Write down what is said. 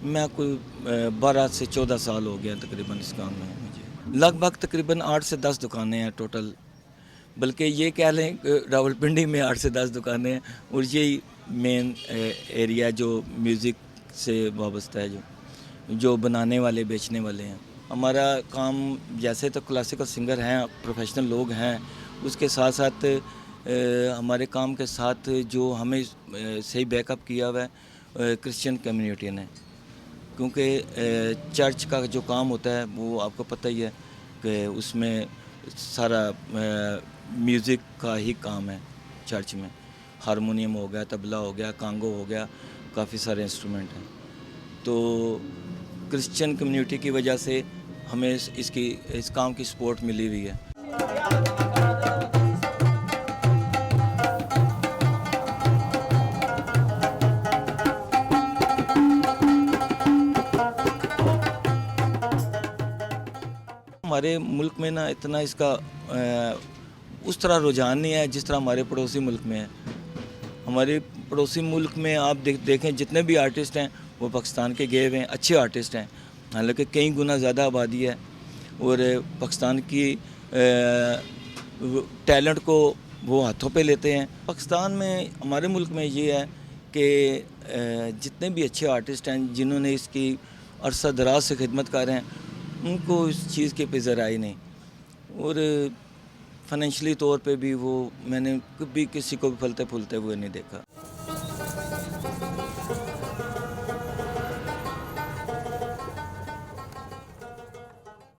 मैं कोई 12 से 14 साल हो गया तकरीबन इस काम में मुझे। लगभग तकरीबन 8 से 10 दुकानें हैं टोटल, बल्कि ये कह लें रावलपिंडी में 8 से 10 दुकानें हैं और यही मेन एरिया जो म्यूज़िक से वाबस्ता है, जो बनाने वाले बेचने वाले हैं। हमारा काम जैसे तो क्लासिकल सिंगर हैं, प्रोफेशनल लोग हैं, उसके साथ साथ हमारे काम के साथ जो हमें सही बैकअप किया हुआ है क्रिश्चियन कम्युनिटी ने, क्योंकि चर्च का जो काम होता है वो आपको पता ही है कि उसमें सारा म्यूज़िक का ही काम है। चर्च में हारमोनियम हो गया, तबला हो गया, कांगो हो गया, काफ़ी सारे इंस्ट्रूमेंट हैं। तो क्रिश्चियन कम्युनिटी की वजह से हमें इस काम की सपोर्ट मिली हुई है। हमारे मुल्क में ना इतना इसका उस तरह रुझान नहीं है जिस तरह हमारे पड़ोसी मुल्क में है। हमारे पड़ोसी मुल्क में आप देखें जितने भी आर्टिस्ट हैं वो पाकिस्तान के गए हुए हैं, अच्छे आर्टिस्ट हैं, हालांकि कई गुना ज़्यादा आबादी है और पाकिस्तान की टैलेंट को वो हाथों पे लेते हैं। पाकिस्तान में हमारे मुल्क में ये है कि जितने भी अच्छे आर्टिस्ट हैं जिन्होंने इसकी अरसा दराज से खिदमत कर रहे हैं, उनको इस चीज़ की पे ज़रा ही नहीं, और फाइनेंशियली तौर पे भी वो मैंने कभी किसी को भी फलते फूलते हुए नहीं देखा।